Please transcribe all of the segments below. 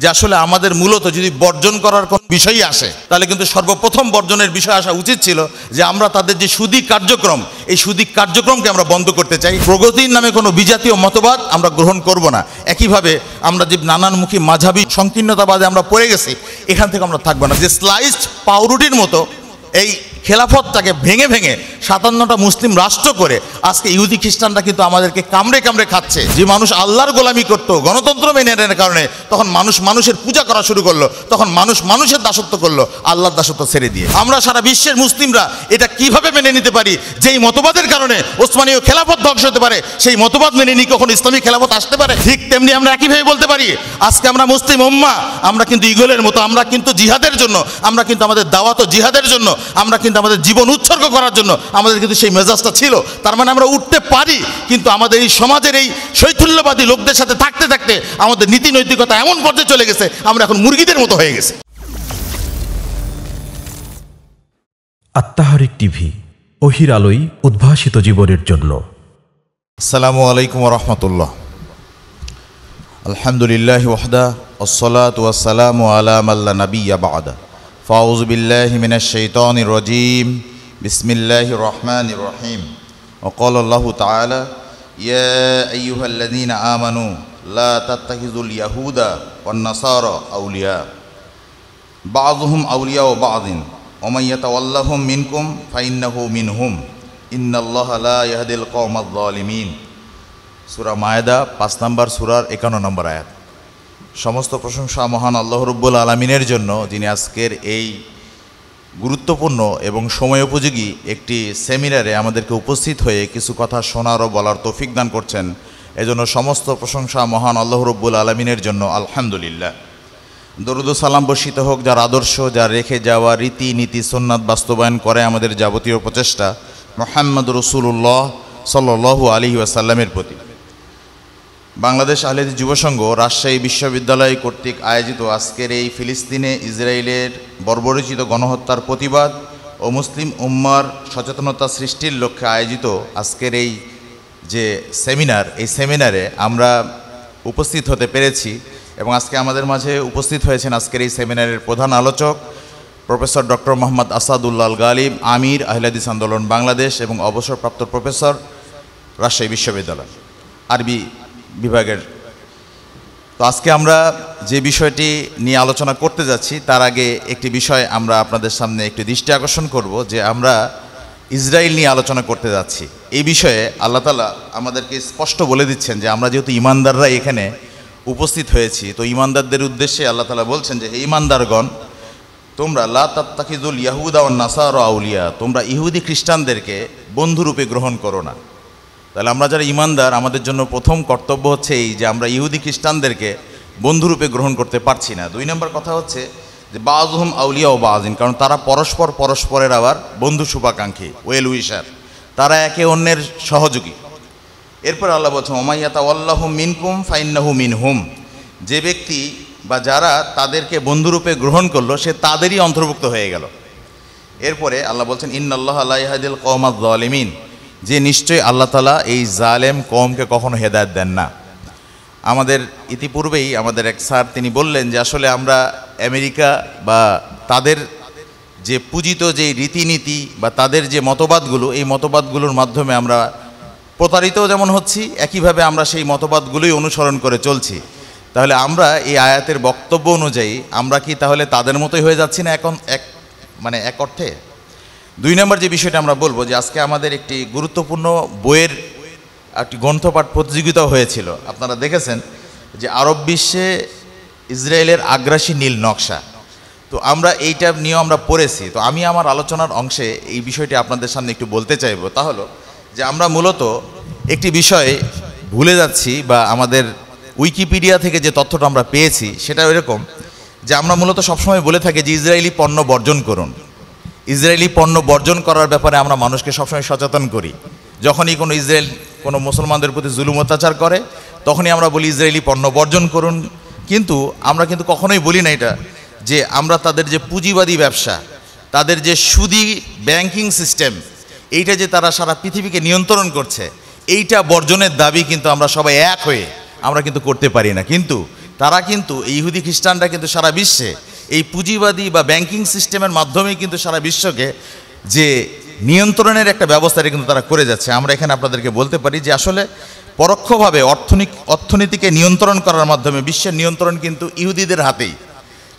যে আসলে আমাদের মূলত যদি বর্জন করার কোনো বিষয়ই আসে তাহলে কিন্তু সর্বপ্রথম বর্জনের বিষয় আসা উচিত ছিল যে আমরা তাদের যে সুদী কার্যক্রম, এই সুদী কার্যক্রমকে আমরা বন্ধ করতে চাই। প্রগতির নামে কোনো বিজাতীয় মতবাদ আমরা গ্রহণ করব না। একইভাবে আমরা যে নানানমুখী মাঝাবী সংকীর্ণতাবাদে আমরা পড়ে গেছি, এখান থেকে আমরা থাকবো না। যে স্লাইসড পাউরুটির মতো এই খেলাফতটাকে ভেঙে ভেঙে 57টা মুসলিম রাষ্ট্র করে আজকে ইহুদি খ্রিস্টানরা কিন্তু আমাদেরকে কামড়ে কামড়ে খাচ্ছে। যে মানুষ আল্লাহর গোলামি করতো গণতন্ত্র মেনে নেওয়ার কারণে, তখন মানুষ মানুষের পূজা করা শুরু করলো, তখন মানুষ মানুষের দাসত্ব করলো আল্লাহর দাসত্ব ছেড়ে দিয়ে। আমরা সারা বিশ্বের মুসলিমরা এটা কিভাবে মেনে নিতে পারি যেই মতবাদের কারণে ওসমানীয় খেলাফত ধ্বংস হতে পারে, সেই মতবাদ মেনে নিয়ে কখন ইসলামী খেলাফত আসতে পারে? ঠিক তেমনি আমরা একইভাবে বলতে পারি আজকে আমরা মুসলিম উম্মাহ, আমরা কিন্তু ঈগলের মতো, আমরা কিন্তু জিহাদের জন্য, আমরা কিন্তু আমাদের দাওয়াত ও জিহাদের জন্য, আমরা কিন্তু আমাদের জীবন উৎসর্গ করার জন্য আমাদের কিন্তু সেই মেজাজটা ছিল। তার মানে আমরা উঠতে পারি, কিন্তু আমাদের এই সমাজের এই শৈথল্যবাদী লোকদের সাথে থাকতে থাকতে আমাদের নীতি নৈতিকতা এমন পর্যায়ে চলে গেছে, আমরা এখন মুরগিদের মতো হয়ে গেছে। আত্মাহারিক টিভি, ওহির আলোয় উদ্ভাসিত জীবনের জন্য। আসসালামু আলাইকুম ওয়া রাহমাতুল্লাহ। আলহামদুলিল্লাহ ওয়াহদা ওয়াসসালাতু ওয়াসসালামু আলা মান লা নাবিয়্যা বা'দা। ফাউযু বিল্লাহি মিনাশ শাইতানির রাজীম। বিসমিল্লাহির রহমানির রহিম। ওয়া ক্বালা আল্লাহু তাআলা ইয়া আইয়ুহাল্লাযীনা আমানু লা তাত্তাখিযুল ইয়াহুদা ওয়ান নাসারা আউলিয়া বা'যুহুম আউলিয়াউ বা'যিন ওয়া মান ইয়াতাওয়াল্লাহুম মিনকুম ফাইন্নাহু মিনহুম ইন্নাল্লাহা লা ইয়াহদিল কওমায যালিমিন। সূরা মায়েদা 5 নম্বর সূরার 51 নম্বর আয়াত। সমস্ত প্রশংসা মহান আল্লাহ রাব্বুল আলামিনের জন্য, যিনি আজকের এই গুরুত্বপূর্ণ এবং সময়োপযোগী একটি সেমিনারে আমাদেরকে উপস্থিত হয়ে কিছু কথা শোনার ও বলার তৌফিক দান করছেন। এজন্য সমস্ত প্রশংসা মহান আল্লাহ রাব্বুল আলামিনের জন্য আলহামদুলিল্লাহ। দরুদ ও সালাম বর্ষিত হোক যার আদর্শ, যার রেখে যাওয়া রীতি নীতি সুন্নাত বাস্তবায়ন করে আমাদের যাবতীয় প্রচেষ্টা মুহাম্মদ রাসূলুল্লাহ সাল্লাল্লাহু আলাইহি ওয়াসাল্লামের প্রতি। বাংলাদেশ আহলে হাদিস যুব সংঘ রাজশাহী বিশ্ববিদ্যালয় কর্তৃক আয়োজিত আজকের এই ফিলিস্তিনে ইসরায়েলের বর্বরোচিত গণহত্যার প্রতিবাদ ও মুসলিম উম্মার সচেতনতা সৃষ্টির লক্ষ্যে আয়োজিত আজকের এই যে সেমিনার, এই সেমিনারে আমরা উপস্থিত হতে পেরেছি এবং আজকে আমাদের মাঝে উপস্থিত হয়েছেন আজকের এই সেমিনারের প্রধান আলোচক প্রফেসর ডক্টর মোহাম্মদ আসাদুল্লাহ আল গালিব, আমির আহলে হাদিস আন্দোলন বাংলাদেশ এবং অবসরপ্রাপ্ত প্রফেসর, রাজশাহী বিশ্ববিদ্যালয় আরবি বিভাগের। তো আজকে আমরা যে বিষয়টি নিয়ে আলোচনা করতে যাচ্ছি তার আগে একটি বিষয় আমরা আপনাদের সামনে একটি দৃষ্টি আকর্ষণ করব, যে আমরা ইসরায়েল নিয়ে আলোচনা করতে যাচ্ছি। এই বিষয়ে আল্লাহ তাআলা আমাদেরকে স্পষ্ট বলে দিচ্ছেন যে আমরা যেহেতু ইমানদাররা এখানে উপস্থিত হয়েছি, তো ইমানদারদের উদ্দেশ্যে আল্লাহ তাআলা বলছেন যে হে ইমানদারগণ, তোমরা লা তাত্তাখিযুল ইয়াহুদা ওয়ান নাসারা আউলিয়া, তোমরা ইহুদি খ্রিস্টানদেরকে বন্ধুরূপে গ্রহণ করো না। তাহলে আমরা যারা ইমানদার, আমাদের জন্য প্রথম কর্তব্য হচ্ছে এই যে আমরা ইহুদি খ্রিস্টানদেরকে বন্ধুরূপে গ্রহণ করতে পারছি না। 2 নম্বর কথা হচ্ছে যে বা'যুহুম আউলিয়া ও বা'যিন, কারণ তারা পরস্পরের আবার বন্ধু শুভাকাঙ্ক্ষী, ওয়েল উইশার, তারা একে অন্যের সহযোগী। এরপর আল্লাহ বলছেন ওয়া মান ইয়াতাওয়াল্লাহুম মিনকুম ফাইন্নাহু মিনহুম, যে ব্যক্তি বা যারা তাদেরকে বন্ধুরূপে গ্রহণ করলো সে তাদেরই অন্তর্ভুক্ত হয়ে গেল। এরপরে আল্লাহ বলছেন ইন্নাল্লাহা লা ইয়াহদিল কওমায যালিমিন, যে নিশ্চয়ই আল্লাহ তাআলা এই জালেম কওমকে কখনো হেদায়েত দেন না। আমাদের ইতিপূর্বেই আমাদের এক স্যার তিনি বললেন যে আসলে আমরা আমেরিকা বা তাদের যে পূজিত যে রীতিনীতি বা তাদের যে মতবাদগুলো, এই মতবাদগুলোর মাধ্যমে আমরা প্রতারিত যেমন হচ্ছি, একইভাবে আমরা সেই মতবাদগুলোই অনুসরণ করে চলছি। তাহলে আমরা এই আয়াতের বক্তব্য অনুযায়ী আমরা কি তাহলে তাদের মতোই হয়ে যাচ্ছি না এখন এক অর্থে? 2 নম্বর যে বিষয়টা আমরা বলবো যে আজকে আমাদের একটি গুরুত্বপূর্ণ বইয়ের একটি গ্রন্থপাঠ প্রতিযোগিতাও হয়েছিল। আপনারা দেখেছেন যে আরব বিশ্বে ইসরায়েলের আগ্রাসী নীল নকশা। তো আমরা এইটা নিয়েও আমরা পড়েছি। তো আমি আমার আলোচনার অংশে এই বিষয়টি আপনাদের সামনে একটু বলতে চাইব, তা হলো যে আমরা মূলত একটি বিষয় ভুলে যাচ্ছি, বা আমাদের উইকিপিডিয়া থেকে যে তথ্যটা আমরা পেয়েছি সেটা এরকম যে আমরা মূলত সবসময় বলে থাকি যে ইসরায়েলি পণ্য বর্জন করুন। ইসরায়েলি পণ্য বর্জন করার ব্যাপারে আমরা মানুষকে সবসময় সচেতন করি। যখনই কোনো কোনো মুসলমানদের প্রতি জুলুম অত্যাচার করে তখনই আমরা বলি ইসরায়েলি পণ্য বর্জন করুন, কিন্তু আমরা কখনোই বলি না এটা যে আমরা তাদের যে পুঁজিবাদী ব্যবসা, তাদের যে সুদী ব্যাংকিং সিস্টেম, এইটা যে তারা সারা পৃথিবীকে নিয়ন্ত্রণ করছে, এইটা বর্জনের দাবি কিন্তু আমরা সবাই এক হয়ে আমরা কিন্তু করতে পারি না। কিন্তু তারা কিন্তু এই ইহুদি খ্রিস্টানরা কিন্তু সারা বিশ্বে এই পুঁজিবাদী বা ব্যাংকিং সিস্টেমের মাধ্যমেই কিন্তু সারা বিশ্বকে যে নিয়ন্ত্রণের একটা ব্যবস্থাটা কিন্তু তারা করে যাচ্ছে। আমরা এখানে আপনাদেরকে বলতে পারি যে আসলে পরোক্ষভাবে অর্থনীতিকে নিয়ন্ত্রণ করার মাধ্যমে বিশ্বের নিয়ন্ত্রণ কিন্তু ইহুদিদের হাতেই।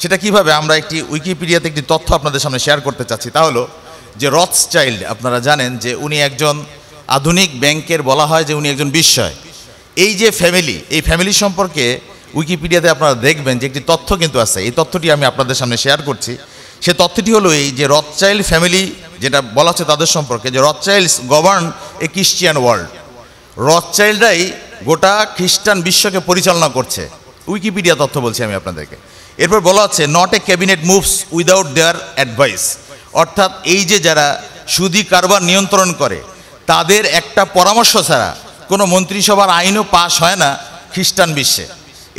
সেটা কিভাবে, আমরা একটি উইকিপিডিয়াতে একটি তথ্য আপনাদের সামনে শেয়ার করতে চাচ্ছি। তা হলো যে রথসচাইল্ড, আপনারা জানেন যে উনি একজন আধুনিক ব্যাংকের বলা হয় যে উনি একজন বিস্ময়। এই যে ফ্যামিলি, এই ফ্যামিলি সম্পর্কে উইকিপিডিয়াতে আপনারা দেখবেন যে একটি তথ্য কিন্তু আছে। এই তথ্যটি আমি আপনাদের সামনে শেয়ার করছি। সে তথ্যটি হলো এই যে রথচাইল্ড ফ্যামিলি, যেটা বলা হচ্ছে তাদের সম্পর্কে যে রথচাইল্ডস গভর্ন এ ক্রিশ্চিয়ান ওয়ার্ল্ড। রথচাইল্ডরাই গোটা খ্রিস্টান বিশ্বকে পরিচালনা করছে, উইকিপিডিয়া তথ্য বলছি আমি আপনাদেরকে। এরপর বলা হচ্ছে not a cabinet moves without their advice, অর্থাৎ এই যে যারা সুদি কারবার নিয়ন্ত্রণ করে তাদের একটা পরামর্শ ছাড়া কোনো মন্ত্রিসভার আইনও পাস হয় না খ্রিস্টান বিশ্বে।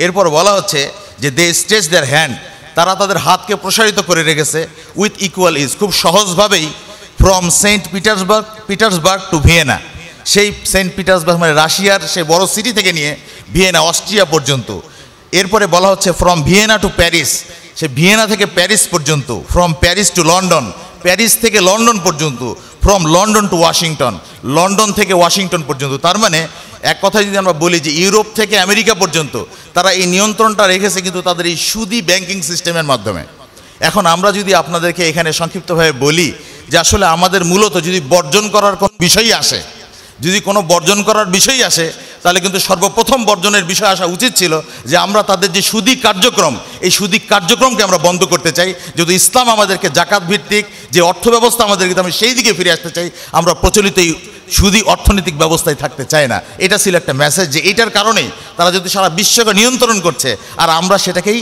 এরপর বলা হচ্ছে যে দে স্ট্রেচ দেয়ার হ্যান্ড, তারা তাদের হাতকে প্রসারিত করে রেখেছে উইথ ইকুয়াল ইজ, খুব সহজভাবেই from Saint Petersburg to Vienna, সেই সেন্ট পিটার্সবার্গ মানে রাশিয়ার সেই বড় সিটি থেকে নিয়ে ভিয়েনা অস্ট্রিয়া পর্যন্ত। এরপরে বলা হচ্ছে from Vienna to Paris, say Vienna থেকে প্যারিস পর্যন্ত, from Paris to London, Paris থেকে লন্ডন পর্যন্ত, from London two Washington, London থেকে ওয়াশিংটন পর্যন্ত। তার মানে এক কথায় যদি আমরা বলি যে ইউরোপ থেকে আমেরিকা পর্যন্ত তারা এই নিয়ন্ত্রণটা রেখেছে কিন্তু তাদের এই সুদি ব্যাংকিং সিস্টেমের মাধ্যমে। এখন আমরা যদি আপনাদেরকে এখানে সংক্ষিপ্তভাবে বলি যে আসলে আমাদের মূলত যদি বর্জন করার কোনো বিষয়ই আসে, যদি কোনো বর্জন করার বিষয় আসে, তাহলে কিন্তু সর্বপ্রথম বর্জনের বিষয় আসা উচিত ছিল যে আমরা তাদের যে সুদি কার্যক্রম, এই সুদি কার্যক্রমকে আমরা বন্ধ করতে চাই। যদি ইসলাম আমাদেরকে জাকাত ভিত্তিক যে অর্থ ব্যবস্থা আমাদেরকে, আমি সেই দিকে ফিরে আসতে চাই, আমরা প্রচলিত এই সুদি অর্থনৈতিক ব্যবস্থায় থাকতে চাই না। এটা ছিল একটা মেসেজ যে এইটার কারণেই তারা যদি সারা বিশ্বকে নিয়ন্ত্রণ করছে আর আমরা সেটাকেই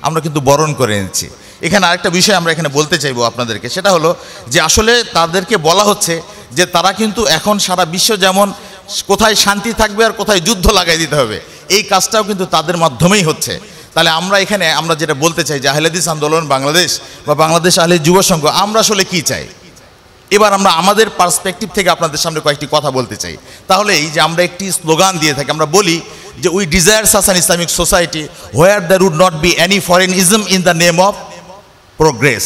আমরা কিন্তু বরণ করে নিচ্ছি। এখানে আরেকটা বিষয় আমরা এখানে বলতে চাইবো আপনাদেরকে, সেটা হলো যে আসলে তাদেরকে বলা হচ্ছে যে তারা কিন্তু এখন সারা বিশ্ব যেমন কোথায় শান্তি থাকবে আর কোথায় যুদ্ধ লাগাই দিতে হবে, এই কাজটাও কিন্তু তাদের মাধ্যমেই হচ্ছে। তাহলে আমরা এখানে আমরা যেটা বলতে চাই যে আহলে হাদিস আন্দোলন বাংলাদেশ বা বাংলাদেশ আহলে যুব সংঘ, আমরা আসলে কি চাই, এবার আমরা আমাদের পার্সপেক্টিভ থেকে আপনাদের সামনে কয়েকটি কথা বলতে চাই। তাহলে এই যে আমরা একটি স্লোগান দিয়ে থাকি, আমরা বলি যে we desire such an Islamic society where there would not be any foreignism in the name of progress,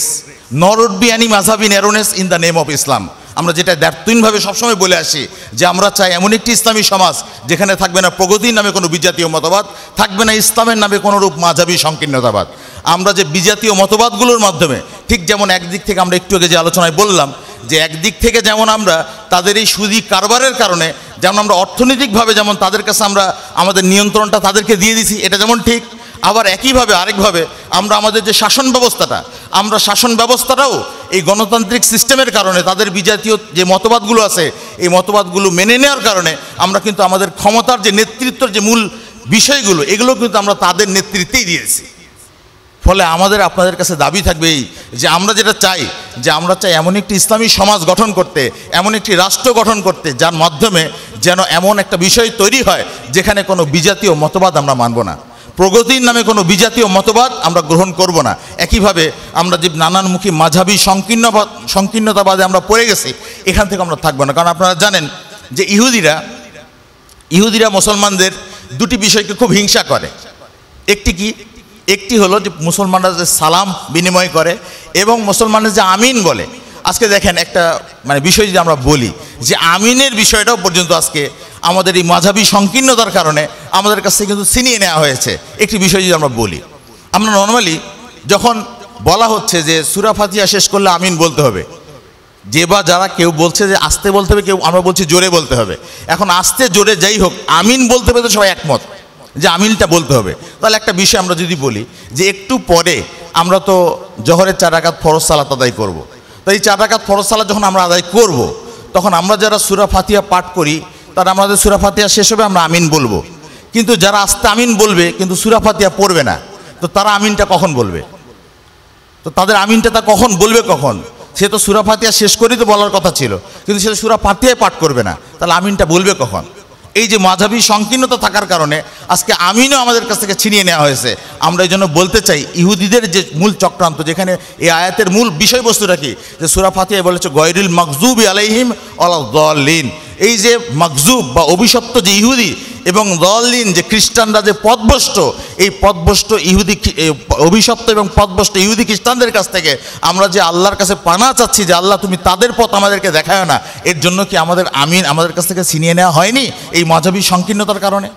nor would be any মাযহাবি narrowness in the name of Islam. আমরা যেটা দ্ব্যর্থহীনভাবে সবসময় বলে আসি যে আমরা চাই এমন একটি ইসলামী সমাজ যেখানে থাকবে না প্রগতির নামে কোনো বিজাতীয় মতবাদ, থাকবে না ইসলামের নামে কোনো রূপ মাযহাবী সংকীর্ণতাবাদ। আমরা যে বিজাতীয় মতবাদগুলোর মাধ্যমে ঠিক যেমন একদিক থেকে আমরা একটু আগে যে আলোচনায় বললাম যে একদিক থেকে যেমন আমরা তাদের এই সুদি কারবারের কারণে যেমন আমরা অর্থনৈতিকভাবে যেমন তাদের কাছে আমরা আমাদের নিয়ন্ত্রণটা তাদেরকে দিয়ে দিছি, এটা যেমন ঠিক, আবার একইভাবে আরেকভাবে আমরা আমাদের যে শাসন ব্যবস্থাটা, আমরা শাসন ব্যবস্থাটাও এই গণতান্ত্রিক সিস্টেমের কারণে তাদের বিজাতীয় যে মতবাদগুলো আছে এই মতবাদগুলো মেনে নেওয়ার কারণে আমরা কিন্তু আমাদের ক্ষমতার যে নেতৃত্বের যে মূল বিষয়গুলো এগুলো কিন্তু আমরা তাদের নেতৃত্বেই দিয়েছি। ফলে আমাদের আপনাদের কাছে দাবি থাকবে এই যে আমরা যেটা চাই যে আমরা চাই এমন একটি ইসলামী সমাজ গঠন করতে, এমন একটি রাষ্ট্র গঠন করতে যার মাধ্যমে যেন এমন একটা বিষয় তৈরি হয় যেখানে কোনো বিজাতীয় মতবাদ আমরা মানব না, প্রগতির নামে কোনো বিজাতীয় মতবাদ আমরা গ্রহণ করব না। একইভাবে আমরা যে নানানমুখী মাঝাবী সংকীর্ণতাবাদে আমরা পড়ে গেছি এখান থেকে আমরা থাকবো না। কারণ আপনারা জানেন যে ইহুদিরা মুসলমানদের দুটি বিষয়কে খুব হিংসা করে। একটি হলো যে মুসলমানরা যে সালাম বিনিময় করে এবং মুসলমানরা যে আমিন বলে। আজকে দেখেন একটা বিষয় যদি আমরা বলি যে আমিনের বিষয়টাও পর্যন্ত আজকে আমাদের এই মাঝাবী সংকীর্ণতার কারণে আমাদের কাছ থেকে কিন্তু ছিনিয়ে নেওয়া হয়েছে। একটি বিষয় যদি আমরা বলি, আমরা নর্মালি যখন বলা হচ্ছে যে সূরা ফাতিহা শেষ করলে আমিন বলতে হবে, যে বা যারা কেউ বলছে যে আস্তে বলতে হবে, কেউ আমরা বলছি জোরে বলতে হবে। এখন আস্তে জোরে যাই হোক আমিন বলতে হবে তো সবাই একমত যে আমিনটা বলতে হবে। তাহলে একটা বিষয় আমরা যদি বলি যে একটু পরে আমরা তো জোহরের 4 রাকাত ফরজ সালাত আদায় করব। তো এই 4 রাকাত ফরজ সালাত যখন আমরা আদায় করব তখন আমরা যারা সূরা ফাতিহা পাঠ করি তারা আমাদের সূরা ফাতিহা শেষ হবে আমরা আমিন বলবো, কিন্তু যারা আস্তে আমিন বলবে কিন্তু সূরা ফাতিহা পড়বে না, তো তারা আমিনটা কখন বলবে? তো তাদের আমিনটা তা কখন বলবে কখন? সে তো সূরা ফাতিহা শেষ করেই তো বলার কথা ছিল, কিন্তু সে সূরা ফাতিহাই পাঠ করবে না, তাহলে আমিনটা বলবে কখন? এই যে মাঝাবী সংকীর্ণতা থাকার কারণে আজকে আমিনও আমাদের কাছ থেকে ছিনিয়ে নেওয়া হয়েছে। আমরা এই জন্য বলতে চাই ইহুদিদের যে মূল চক্রান্ত, যেখানে এই আয়াতের মূল বিষয়বস্তুটা কি, যে সূরা ফাতিহায় বলেছে গয়রিল মাগজুবি আলাইহিম ওয়ালাদ-দাল্লিন, এই যে মাগজুব বা অভিশপ্ত যে ইহুদি এবং দলিন যে খ্রিস্টানরা যে পথভ্রষ্ট, এই পথভ্রষ্ট ইহুদি অভিশপ্ত এবং পথভ্রষ্ট ইহুদি খ্রিস্টানদের কাছ থেকে আমরা যে আল্লাহর কাছে পানা চাচ্ছি যে আল্লাহ তুমি তাদের পথ আমাদেরকে দেখায় না, এর জন্য কি আমাদের কাছ থেকে ছিনিয়ে নেওয়া হয়নি এই মাঝাবী সংকীর্ণতার কারণে?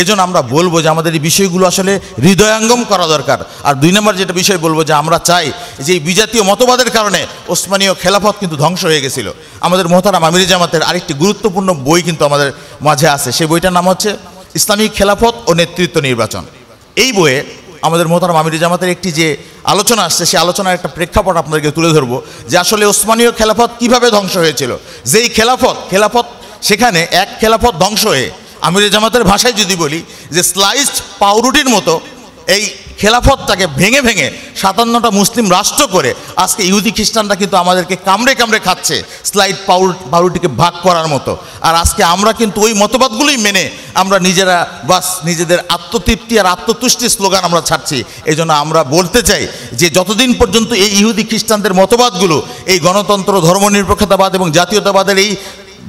এজন্য আমরা বলবো যে আমাদের এই বিষয়গুলো আসলে হৃদয়ঙ্গম করা দরকার। আর 2 নম্বর যেটা বিষয় বলবো যে আমরা চাই যে এই বিজাতীয় মতবাদের কারণে ওসমানীয় খেলাফত কিন্তু ধ্বংস হয়ে গেছিল। আমাদের মোহতারাম আমির জামাতের আরেকটি গুরুত্বপূর্ণ বই কিন্তু আমাদের মাঝে আছে, সেই বইটার নাম হচ্ছে ইসলামিক খেলাফত ও নেতৃত্ব নির্বাচন। এই বইয়ে আমাদের মোহতারাম আমির জামাতের একটি যে আলোচনা আসছে, সেই আলোচনার একটা প্রেক্ষাপট আপনাদেরকে তুলে ধরবো যে আসলে ওসমানীয় খেলাফত কিভাবে ধ্বংস হয়েছিল। যেই খেলাফত সেখানে এক খেলাফত ধ্বংস হয়ে আমির জামাতের ভাষায় যদি বলি যে স্লাইসড পাউরুটির মতো এই খেলাফতটাকে ভেঙে ভেঙে 57টা মুসলিম রাষ্ট্র করে আজকে ইহুদি খ্রিস্টানরা কিন্তু আমাদেরকে কামড়ে কামড়ে খাচ্ছে স্লাইড পাউরুটিকে ভাগ করার মতো। আর আজকে আমরা কিন্তু ওই মতবাদগুলোই মেনে আমরা নিজেরা বাস নিজেদের আত্মতৃপ্তি আর আত্মতুষ্টির স্লোগান আমরা ছাড়ছি। এই জন্য আমরা বলতে চাই যে যতদিন পর্যন্ত এই ইহুদি খ্রিস্টানদের মতবাদগুলো এই গণতন্ত্র, ধর্মনিরপেক্ষতাবাদ এবং জাতীয়তাবাদের এই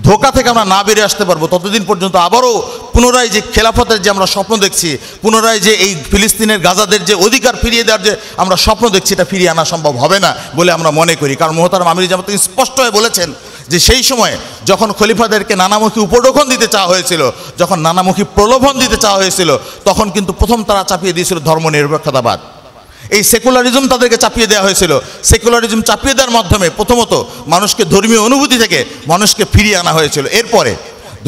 ধোঁকা থেকে আমরা না বেরিয়ে আসতে পারবো, ততদিন পর্যন্ত আবারও পুনরায় যে খেলাফতের যে আমরা স্বপ্ন দেখছি, পুনরায় যে এই ফিলিস্তিনের গাজাদের যে অধিকার ফিরিয়ে দেওয়ার যে আমরা স্বপ্ন দেখছি, এটা ফিরিয়ে আনা সম্ভব হবে না বলে আমরা মনে করি। কারণ মোহতারাম আমির জামাত স্পষ্ট হয়ে বলেছেন যে সেই সময় যখন খলিফাদেরকে নানামুখী উপঢৌকন দিতে চাওয়া হয়েছিল, যখন নানামুখী প্রলোভন দিতে চাওয়া হয়েছিল, তখন কিন্তু প্রথম তারা চাপিয়ে দিয়েছিল ধর্মনিরপেক্ষতাবাদ। এই সেকুলারিজম তাদেরকে চাপিয়ে দেওয়া হয়েছিল। সেকুলারিজম চাপিয়ে দেওয়ার মাধ্যমে প্রথমত মানুষকে ধর্মীয় অনুভূতি থেকে মানুষকে ফিরিয়ে আনা হয়েছিল। এরপরে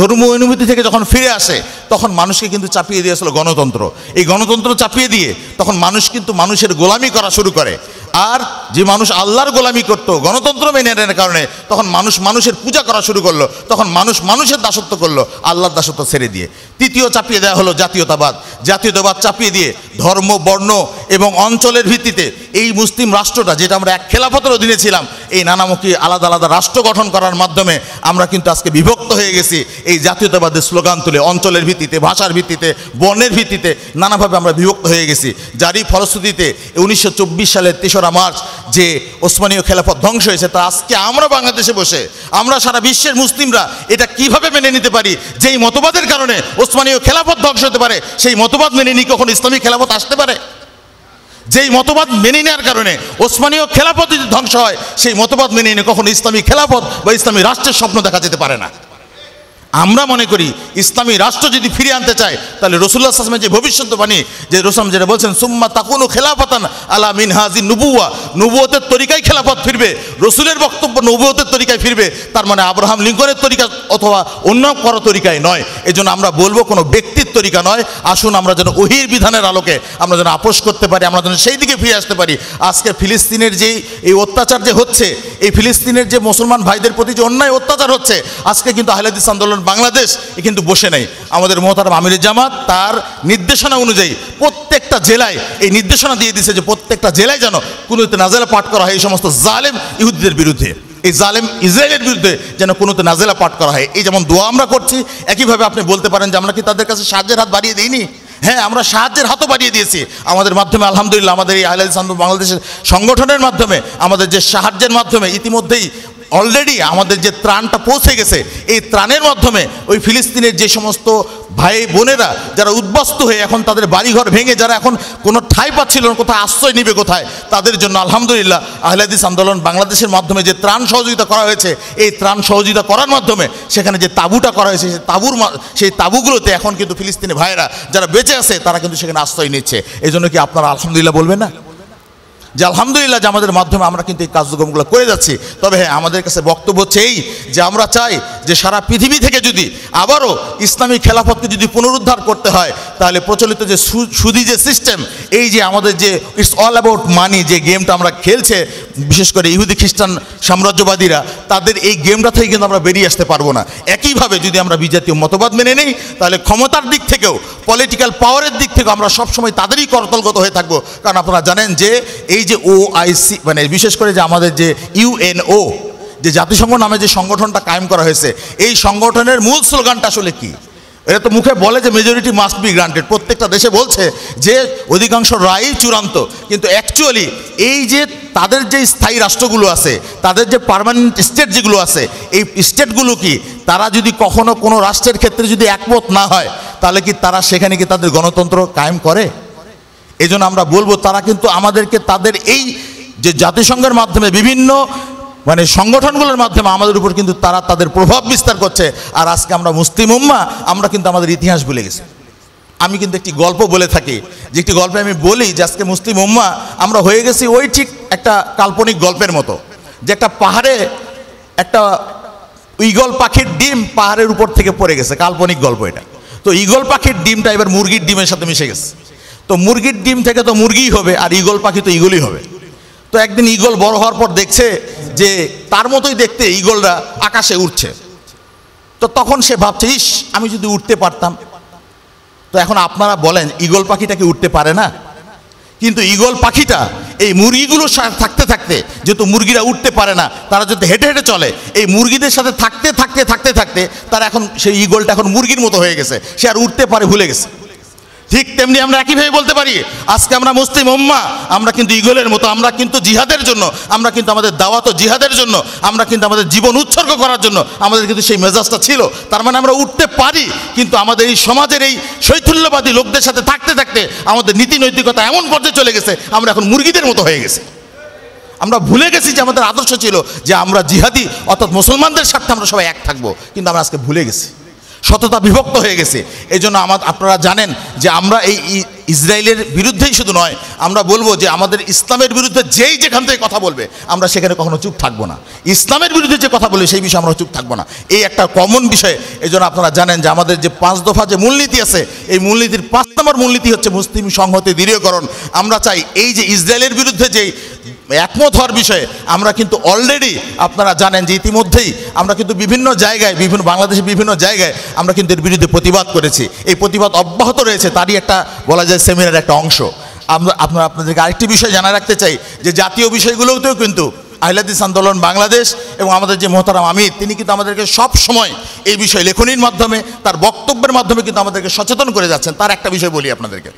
ধর্মীয় অনুভূতি থেকে যখন ফিরে আসে তখন মানুষকে কিন্তু চাপিয়ে দিয়েছিল গণতন্ত্র। এই গণতন্ত্র চাপিয়ে দিয়ে তখন মানুষ কিন্তু মানুষের গোলামি করা শুরু করে। আর যে মানুষ আল্লাহর গোলামি করত গণতন্ত্র মেনে নেওয়ার কারণে, তখন মানুষ মানুষের পূজা করা শুরু করলো, তখন মানুষ মানুষের দাসত্ব করলো আল্লাহর দাসত্ব ছেড়ে দিয়ে। তৃতীয় চাপিয়ে দেওয়া হলো জাতীয়তাবাদ চাপিয়ে দিয়ে ধর্ম, বর্ণ এবং অঞ্চলের ভিত্তিতে এই মুসলিম রাষ্ট্রটা, যেটা আমরা এক খেলাফতের অধীনে ছিলাম, এই নানামুখী আলাদা আলাদা রাষ্ট্র গঠন করার মাধ্যমে আমরা কিন্তু আজকে বিভক্ত হয়ে গেছি। এই জাতীয়তাবাদের স্লোগান তুলে অঞ্চলের ভিত্তিতে, ভাষার ভিত্তিতে, বর্ণের ভিত্তিতে নানাভাবে আমরা বিভক্ত হয়ে গেছি। যারই ফলশ্রুতিতে 1924 সালের 3রা মার্চ যে ওসমানীয় খেলাফত ধ্বংস হয়েছে, তা আজকে আমরা বাংলাদেশে বসে আমরা সারা বিশ্বের মুসলিমরা এটা কিভাবে মেনে নিতে পারি যেই মতবাদের কারণে ওসমানীয় খেলাফত ধ্বংস হতে পারে, সেই মতবাদ মেনে নিয়ে কখন ইসলামী খেলাফত আসতে পারে? যেই মতবাদ মেনে নেওয়ার কারণে ওসমানীয় খেলাফত যদি ধ্বংস হয়, সেই মতবাদ মেনে নিয়ে কখনো ইসলামী খেলাফত বা ইসলামী রাষ্ট্রের স্বপ্ন দেখা যেতে পারে না। আমরা মনে করি ইসলামী রাষ্ট্র যদি ফিরিয়ে আনতে চায়, তাহলে রাসূলুল্লাহ সাল্লাল্লাহু আলাইহি ওয়াসাল্লাম যে ভবিষ্যদ্বাণী, যে রাসূল যেটা বলছেন সুম্মা তাকুনু খেলাফতান আলা মিনহাজি নুবুওয়া, নবুয়তের তরিকায় খেলাফত ফিরবে, রাসূলের বক্তব্য নবুয়তের তরিকায় ফিরবে। তার মানে আব্রাহাম লিঙ্কনের তরিকা অথবা অন্য কোনো তরিকায় নয়। এজন্য আমরা বলবো কোনো ব্যক্তির তরিকা নয়, আসুন আমরা যেন ওহীর বিধানের আলোকে আমরা যেন আপোষ করতে পারি, আমরা যেন সেই দিকে ফিরে আসতে পারি। আজকে ফিলিস্তিনের যে এই অত্যাচার যে হচ্ছে, এই ফিলিস্তিনের যে মুসলমান ভাইদের প্রতি যে অন্যায় অত্যাচার হচ্ছে, আজকে কিন্তু আহলে হাদিস আন্দোলন বাংলাদেশ কিন্তু বসে নেই। আমাদের মোহতারাম আমির জামাত তার নির্দেশনা অনুযায়ী প্রত্যেকটা জেলায় এই নির্দেশনা দিয়ে দিয়েছে যে প্রত্যেকটা জেলায় যেন কুনুতে নাজেলা পাঠ করা হয় এই সমস্ত জালেম ইহুদিদের বিরুদ্ধে, এই জালেম ইসরায়েলের বিরুদ্ধে যেন কুনুতে নাজেলা পাঠ করা হয়। এই যেমন দোয়া আমরা করছি, একইভাবে আপনি বলতে পারেন যে আমরা কি তাদের কাছে সাহায্যের হাত বাড়িয়ে দিইনি? হ্যাঁ, আমরা সাহায্যের হাতও বাড়িয়ে দিয়েছি। আমাদের মাধ্যমে আলহামদুলিল্লাহ আমাদের এই আহলে হাদিস আন্দোলন বাংলাদেশের সংগঠনের মাধ্যমে, আমাদের যে সাহায্যের মাধ্যমে ইতিমধ্যেই অলরেডি আমাদের যে ত্রাণটা পৌঁছে গেছে, এই ত্রাণের মাধ্যমে ওই ফিলিস্তিনের যে সমস্ত ভাই বোনেরা যারা উদ্বাস্ত হয়ে এখন তাদের বাড়িঘর ভেঙে যারা এখন কোনো ঠাঁই পাচ্ছিল না, কোথায় আশ্রয় নিবে কোথায়, তাদের জন্য আলহামদুলিল্লাহ আহলে হাদিস আন্দোলন বাংলাদেশের মাধ্যমে যে ত্রাণ সহযোগিতা করা হয়েছে, এই ত্রাণ সহযোগিতা করার মাধ্যমে সেখানে যে তাঁবুটা করা হয়েছে, সেই তাঁবুগুলোতে এখন কিন্তু ফিলিস্তিনি ভাইয়েরা যারা বেঁচে আছে তারা কিন্তু সেখানে আশ্রয় নিচ্ছে। এই জন্য কি আপনারা আলহামদুলিল্লাহ বলবেন না যে আলহামদুলিল্লাহ যে আমাদের মাধ্যমে আমরা কিন্তু এই কার্যক্রমগুলো করে যাচ্ছি? তবে হ্যাঁ, আমাদের কাছে বক্তব্য হচ্ছে এই যে আমরা চাই যে সারা পৃথিবী থেকে যদি আবারও ইসলামী খেলাফতকে যদি পুনরুদ্ধার করতে হয়, তাহলে প্রচলিত যে সুদি যে সিস্টেম, এই যে আমাদের যে ইটস অল অ্যাবাউট মানি যে গেমটা আমরা খেলছে, বিশেষ করে ইহুদি খ্রিস্টান সাম্রাজ্যবাদীরা, তাদের এই গেমটা থেকে কিন্তু আমরা বেরিয়ে আসতে পারবো না। একইভাবে যদি আমরা বিজাতীয় মতবাদ মেনে নিই, তাহলে ক্ষমতার দিক থেকেও, পলিটিক্যাল পাওয়ারের দিক থেকেও আমরা সবসময় তাদেরই করতলগত হয়ে থাকবো। কারণ আপনারা জানেন যে এই যে OIC মানে বিশেষ করে যে আমাদের যে UNO যে জাতিসংঘ নামে যে সংগঠনটা কায়েম করা হয়েছে, এই সংগঠনের মূল স্লোগানটা আসলে কি? এটা তো মুখে বলে যে মেজরিটি মাস্ট বি গ্রান্টেড, প্রত্যেকটা দেশে বলছে যে অধিকাংশ রায়ই চূড়ান্ত, কিন্তু অ্যাকচুয়ালি এই যে তাদের যে স্থায়ী রাষ্ট্রগুলো আছে, তাদের যে পার্মানেন্ট স্টেট যেগুলো আছে, এই স্টেটগুলো কি তারা যদি কখনো কোনো রাষ্ট্রের ক্ষেত্রে যদি একমত না হয়, তাহলে কি তারা সেখানে কি তাদের গণতন্ত্র কায়েম করে? এজন্য আমরা বলবো তারা কিন্তু আমাদেরকে তাদের এই যে জাতিসংঘের মাধ্যমে বিভিন্ন মানে সংগঠনগুলোর মাধ্যমে আমাদের উপর কিন্তু তারা তাদের প্রভাব বিস্তার করছে। আর আজকে আমরা মুসলিম উম্মাহ আমরা কিন্তু আমাদের ইতিহাস ভুলে গেছি। আমি কিন্তু একটি গল্প বলে থাকি, যে একটি গল্পে আমি বলি যে আজকে মুসলিম উম্মাহ আমরা হয়ে গেছি ওই ঠিক একটা কাল্পনিক গল্পের মতো, যে একটা পাহাড়ে একটা ঈগল পাখির ডিম পাহাড়ের উপর থেকে পড়ে গেছে। কাল্পনিক গল্প এটা। তো ঈগল পাখির ডিমটা এবার মুরগির ডিমের সাথে মিশে গেছে। তো মুরগির ডিম থেকে তো মুরগিই হবে, আর ঈগল পাখি তো ঈগলই হবে। তো একদিন ঈগল বড় হওয়ার পর দেখছে যে তার মতোই দেখতে ঈগলরা আকাশে উঠছে। তো তখন সে ভাবছে, ইস আমি যদি উঠতে পারতাম। তো এখন আপনারা বলেন ঈগল পাখিটা কি উঠতে পারে না? কিন্তু ঈগল পাখিটা এই মুরগিগুলোর সাথে থাকতে থাকতে, যেহেতু মুরগিরা উঠতে পারে না, তারা যদি হেঁটে হেঁটে চলে, এই মুরগিদের সাথে থাকতে থাকতে থাকতে থাকতে তারা এখন সেই ঈগলটা এখন মুরগির মতো হয়ে গেছে, সে আর উঠতে পারে ভুলে গেছে। ঠিক তেমনি আমরা একইভাবে বলতে পারি আজকে আমরা মুসলিম উম্মাহ আমরা কিন্তু ঈগলের মতো, আমরা কিন্তু জিহাদের জন্য, আমরা কিন্তু আমাদের দাওয়াত ও জিহাদের জন্য, আমরা কিন্তু আমাদের জীবন উৎসর্গ করার জন্য আমাদের কিন্তু সেই মেজাজটা ছিল। তার মানে আমরা উঠতে পারি, কিন্তু আমাদের এই সমাজের এই শৈথল্যবাদী লোকদের সাথে থাকতে থাকতে আমাদের নীতি নৈতিকতা এমন পর্যায়ে চলে গেছে আমরা এখন মুরগিদের মতো হয়ে গেছি। আমরা ভুলে গেছি যে আমাদের আদর্শ ছিল যে আমরা জিহাদি অর্থাৎ মুসলমানদের স্বার্থে আমরা সবাই এক থাকবো, কিন্তু আমরা আজকে ভুলে গেছি। সততা বিভক্ত হয়ে গেছে। এই জন্য আপনারা জানেন যে আমরা এই ইসরায়েলের বিরুদ্ধেই শুধু নয়, আমরা বলবো যে আমাদের ইসলামের বিরুদ্ধে যেই যেখান থেকে কথা বলবে আমরা সেখানে কখনো চুপ থাকবো না। ইসলামের বিরুদ্ধে যে কথা বলবে সেই বিষয়ে আমরা চুপ থাকবো না, এই একটা কমন বিষয়। এই জন্য আপনারা জানেন যে আমাদের যে 5 দফা যে মূলনীতি আছে, এই মূলনীতির 5 নম্বর মূলনীতি হচ্ছে মুসলিম সংহতি দৃঢ়ীকরণ। আমরা চাই এই যে ইসরায়েলের বিরুদ্ধে যেই একমত হওয়ার বিষয়ে আমরা কিন্তু অলরেডি আপনারা জানেন যে ইতিমধ্যেই আমরা কিন্তু বিভিন্ন জায়গায়, বাংলাদেশের বিভিন্ন জায়গায় আমরা কিন্তু এর বিরুদ্ধে প্রতিবাদ করেছি। এই প্রতিবাদ অব্যাহত রয়েছে, তারই একটা বলা যায় সেমিনারের একটা অংশ। আপনাদেরকে আরেকটি বিষয় জানা রাখতে চাই যে জাতীয় বিষয়গুলোতেও কিন্তু আহলে হাদিস আন্দোলন বাংলাদেশ এবং আমাদের যে মোহতারাম আমির, তিনি কিন্তু আমাদেরকে সব সময় এই বিষয় লেখনীর মাধ্যমে, তার বক্তব্যের মাধ্যমে কিন্তু আমাদেরকে সচেতন করে যাচ্ছেন। তার একটা বিষয় বলি আপনাদেরকে,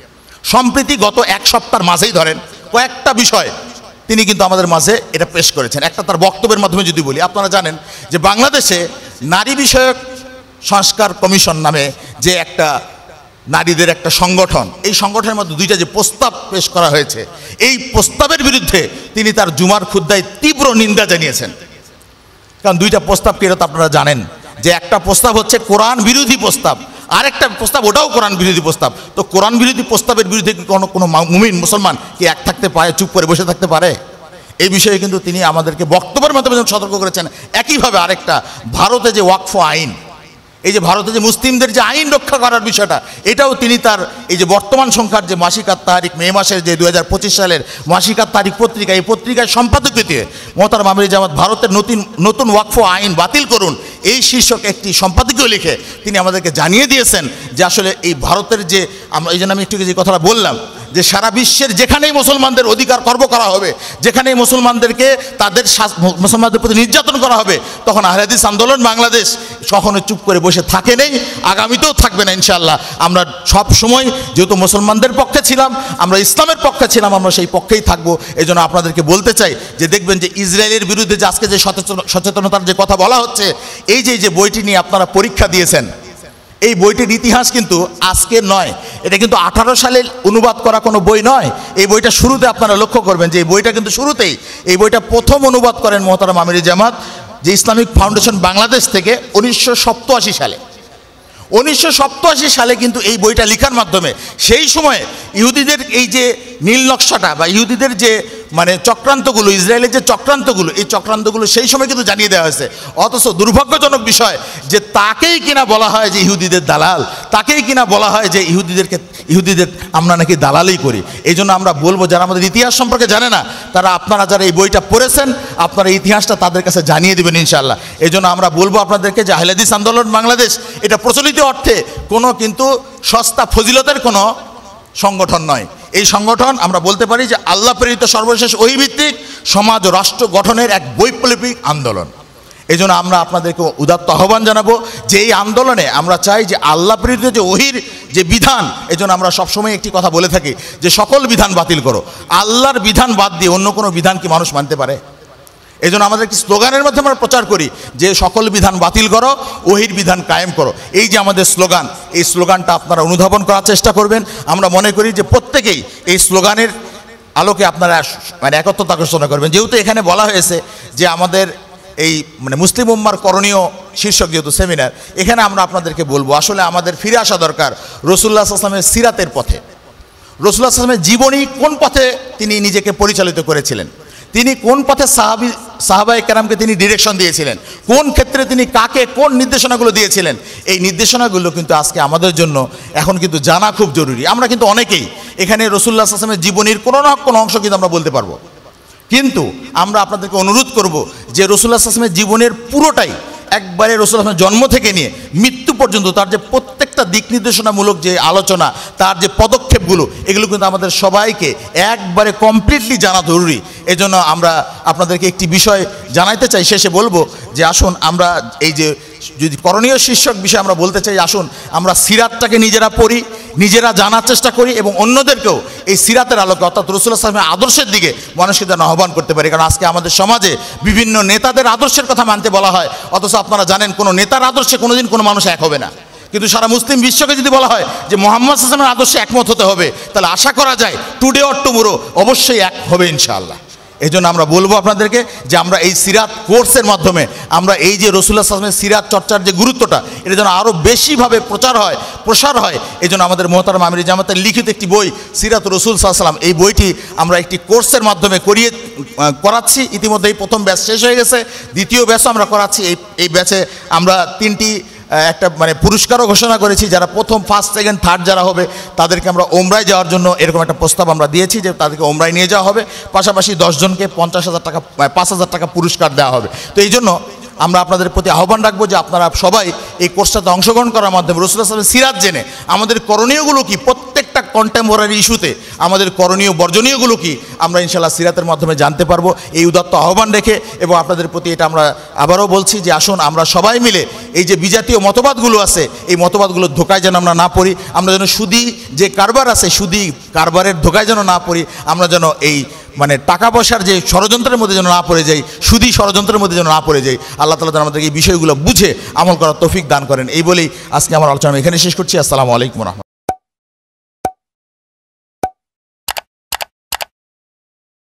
সম্প্রতি গত 1 সপ্তাহের মাঝেই ধরেন কয়েকটা বিষয় তিনি কিন্তু আমাদের মাঝে এটা পেশ করেছেন। একটা তার বক্তব্যের মাধ্যমে যদি বলি, আপনারা জানেন যে বাংলাদেশে নারী বিষয়ক সংস্কার কমিশন নামে যে একটা নারীদের একটা সংগঠন, এই সংগঠনের মধ্যে 2টা যে প্রস্তাব পেশ করা হয়েছে, এই প্রস্তাবের বিরুদ্ধে তিনি তার জুমার খুদ্বায় তীব্র নিন্দা জানিয়েছেন। কারণ 2টা প্রস্তাব কি এটা তো আপনারা জানেন যে একটা প্রস্তাব হচ্ছে কোরআন বিরোধী প্রস্তাব, আরেকটা প্রস্তাব ওটাও কোরআন বিরোধী প্রস্তাব। তো কোরআন বিরোধী প্রস্তাবের বিরুদ্ধে কি কোনো মুমিন মুসলমান কি এক থাকতে পারে, চুপ করে বসে থাকতে পারে? এই বিষয়ে কিন্তু তিনি আমাদেরকে বক্তব্যের মাধ্যমে সতর্ক করেছেন। একইভাবে আরেকটা ভারতে যে ওয়াকফ আইন, এই যে ভারতে যে মুসলিমদের যে আইন রক্ষা করার বিষয়টা, এটাও তিনি তার এই যে বর্তমান সংখ্যার যে মাসিক তারিখ মে মাসের যে 2025 সালের মাসিক তারিখ পত্রিকা, এই পত্রিকায় সম্পাদকীয়তে মোহতারাম আমির জামাত ভারতের নতুন ওয়াকফ আইন বাতিল করুন এই শীর্ষক একটি সম্পাদকীয় লিখে তিনি আমাদেরকে জানিয়ে দিয়েছেন যে আসলে এই ভারতের যে এই জন্য আমি একটু যে কথাটা বললাম যে সারা বিশ্বের যেখানেই মুসলমানদের অধিকার খর্ব করা হবে, যেখানেই মুসলমানদেরকে মুসলমানদের প্রতি নির্যাতন করা হবে, তখন আহলে হাদিস আন্দোলন বাংলাদেশ কখনো চুপ করে বসে থাকে নেই, আগামীতেও থাকবে না ইনশাআল্লাহ। আমরা সব সময় যেহেতু মুসলমানদের পক্ষে ছিলাম, আমরা ইসলামের পক্ষে ছিলাম, আমরা সেই পক্ষেই থাকবো। এই জন্য আপনাদেরকে বলতে চাই যে দেখবেন যে ইসরায়েলের বিরুদ্ধে যে আজকে যে সচেতনতার যে কথা বলা হচ্ছে, এই যে বইটি নিয়ে আপনারা পরীক্ষা দিয়েছেন, এই বইটির ইতিহাস কিন্তু আজকের নয়, এটা কিন্তু 18 সালে অনুবাদ করা কোনো বই নয়। এই বইটা শুরুতে আপনারা লক্ষ্য করবেন যে এই বইটা কিন্তু শুরুতেই এই বইটা প্রথম অনুবাদ করেন মোহতারাম আমির জামাত যে ইসলামিক ফাউন্ডেশন বাংলাদেশ থেকে 1987 সালে। 1987 সালে কিন্তু এই বইটা লেখার মাধ্যমে সেই সময়ে ইহুদিদের এই যে নীল নকশাটা বা ইহুদিদের যে মানে চক্রান্তগুলো, ইসরায়েলের যে চক্রান্তগুলো, এই চক্রান্তগুলো সেই সময় কিন্তু জানিয়ে দেওয়া হয়েছে। অথচ দুর্ভাগ্যজনক বিষয় যে তাকেই কিনা বলা হয় যে ইহুদিদের দালাল, তাকেই কিনা বলা হয় যে ইহুদিদের আমরা নাকি দালালই করি। এই জন্য আমরা বলবো যারা আমাদের ইতিহাস সম্পর্কে জানে না, তারা আপনারা যারা এই বইটা পড়েছেন, আপনারা ইতিহাসটা তাদের কাছে জানিয়ে দেবেন ইনশাআল্লাহ। এই জন্য আমরা বলবো আপনাদেরকে যে আহলে হাদিস আন্দোলন বাংলাদেশ এটা প্রচলিত অর্থে কোনো কিন্তু সস্তা ফজিলতের কোনো সংগঠন নয়। এই সংগঠন আমরা বলতে পারি যে আল্লাহ প্রেরিত সর্বশেষ ওহীভিত্তিক সমাজ ও রাষ্ট্র গঠনের এক বৈপ্লবিক আন্দোলন। এই জন্য আমরা আপনাদেরকে উদাত্ত আহ্বান জানাবো যে এই আন্দোলনে আমরা চাই যে আল্লাহ প্রেরিত যে ওহীর যে বিধান, এই জন্য আমরা সবসময় একটি কথা বলে থাকি যে সকল বিধান বাতিল করো। আল্লাহর বিধান বাদ দিয়ে অন্য কোনো বিধান কি মানুষ মানতে পারে? এই জন্য আমাদের একটি স্লোগানের মাধ্যমে আমরা প্রচার করি যে সকল বিধান বাতিল করো, ওহির বিধান কায়েম করো। এই যে আমাদের স্লোগান, এই স্লোগানটা আপনারা অনুধাবন করার চেষ্টা করবেন। আমরা মনে করি যে প্রত্যেকেই এই স্লোগানের আলোকে আপনারা মানে একত্রতা ঘোষণা করবেন। যেহেতু এখানে বলা হয়েছে যে আমাদের এই মানে মুসলিম উম্মার করণীয় শীর্ষক যেহেতু সেমিনার, এখানে আমরা আপনাদেরকে বলবো আসলে আমাদের ফিরে আসা দরকার রাসূলুল্লাহ সাল্লাল্লাহু আলাইহি ওয়াসাল্লামের সিরাতের পথে। রাসূলুল্লাহ সাল্লাল্লাহু আলাইহি ওয়াসাল্লামের জীবনী কোন পথে তিনি নিজেকে পরিচালিত করেছিলেন, তিনি কোন পথে সাহাবায়ে কেরামকে তিনি ডিরেকশন দিয়েছিলেন, কোন ক্ষেত্রে তিনি কাকে কোন নির্দেশনাগুলো দিয়েছিলেন, এই নির্দেশনাগুলো কিন্তু আজকে আমাদের জন্য এখন কিন্তু জানা খুব জরুরি। আমরা কিন্তু অনেকেই এখানে রাসূলুল্লাহ সাল্লাল্লাহু আলাইহি ওয়াসাল্লামের জীবনীর কোনো না কোনো অংশ কিন্তু আমরা বলতে পারবো, কিন্তু আমরা আপনাদেরকে অনুরোধ করব যে রাসূলুল্লাহ সাল্লাল্লাহু আলাইহি ওয়াসাল্লামের জীবনের পুরোটাই একবারে রাসূলুল্লাহ জন্ম থেকে নিয়ে মৃত্যু পর্যন্ত তার যে প্রত্যেকটা দিক নির্দেশনামূলক যে আলোচনা, তার যে পদক্ষেপগুলো, এগুলো কিন্তু আমাদের সবাইকে একবারে কমপ্লিটলি জানা জরুরি। এজন্য আমরা আপনাদেরকে একটি বিষয় জানাইতে চাই, শেষে বলবো যে আসুন আমরা এই যে যদি করণীয় শীর্ষক বিষয় আমরা বলতে চাই, আসুন আমরা সিরাতটাকে নিজেরা পড়ি, নিজেরা জানার চেষ্টা করি এবং অন্যদেরকেও এই সিরাতের আলোকে অর্থাৎ রাসূলুল্লাহ সাল্লাল্লাহু আলাইহি ওয়াসাল্লামের আদর্শের দিকে মানুষকে যেন আহ্বান করতে পারি। কারণ আজকে আমাদের সমাজে বিভিন্ন নেতাদের আদর্শের কথা মানতে বলা হয়, অথচ আপনারা জানেন কোনো নেতার আদর্শে কোনোদিন কোনো মানুষ এক হবে না। কিন্তু সারা মুসলিম বিশ্বকে যদি বলা হয় যে মুহাম্মদ সাল্লাল্লাহু আলাইহি ওয়াসাল্লামের আদর্শে একমত হতে হবে, তাহলে আশা করা যায় টুডে অর টুমরো অবশ্যই এক হবে ইনশাআল্লাহ। এই জন্য আমরা বলবো আপনাদেরকে যে আমরা এই সিরাত কোর্সের মাধ্যমে আমরা এই যে রাসূলুল্লাহ সাল্লাল্লাহু আলাইহি ওয়াসাল্লামের সিরাত চর্চার যে গুরুত্বটা, এটা যেন আরও বেশিভাবে প্রসার হয়। এই জন্য আমাদের মুহতারাম আমির জামাতের লিখিত একটি বই সিরাত রাসূল সাল্লাল্লাহু আলাইহি ওয়াসাল্লাম, এই বইটি আমরা একটি কোর্সের মাধ্যমে করাচ্ছি। ইতিমধ্যে এই প্রথম ব্যাচ শেষ হয়ে গেছে, দ্বিতীয় ব্যাচও আমরা করাচ্ছি। এই ব্যাচে আমরা 3টি একটা মানে পুরস্কারও ঘোষণা করেছি। যারা প্রথম, ফার্স্ট, সেকেন্ড, থার্ড যারা হবে তাদেরকে আমরা ওমরায় যাওয়ার জন্য এরকম একটা প্রস্তাব আমরা দিয়েছি যে তাদেরকে ওমরায় নিয়ে যাওয়া হবে, পাশাপাশি 10 জনকে 50,000 টাকা 5,000 টাকা পুরস্কার দেওয়া হবে। তো এই জন্য আমরা আপনাদের প্রতি আহ্বান রাখবো যে আপনারা সবাই এই কোর্সটাতে অংশগ্রহণ করার মাধ্যমে রাসূলুল্লাহ সাল্লাল্লাহু আলাইহি ওয়াসাল্লামের সিরাত জেনে আমাদের করণীয়গুলো কি, প্রত্যেকটা কন্টেম্পোরারি ইস্যুতে আমাদের করণীয় বর্জনীয়গুলো কি আমরা ইনশাআল্লাহ সিরাতের মাধ্যমে জানতে পারবো। এই উদাত্ত আহ্বান রেখে এবং আপনাদের প্রতি এটা আমরা আবারও বলছি যে আসুন আমরা সবাই মিলে এই যে বিজাতীয় মতবাদগুলো আছে, এই মতবাদগুলোর ধোকায় যেন আমরা না পড়ি, আমরা যেন সুদী যে কারবার আছে সুদী কারবারের ধোকায় যেন না পড়ি, আমরা যেন এই মানে টাকা পয়সার যে ষড়যন্ত্রের মধ্যে যেন না পড়ে যাই, সুদী ষড়যন্ত্রের মধ্যে যেন না পড়ে যাই। আল্লাহ তাআলা যেন আমাদের এই বিষয়গুলো বুঝে আমল করার তৌফিক দান করেন। এই বলেই আজকে আমার আলোচনা এখানে শেষ করছি। আসসালামু আলাইকুম।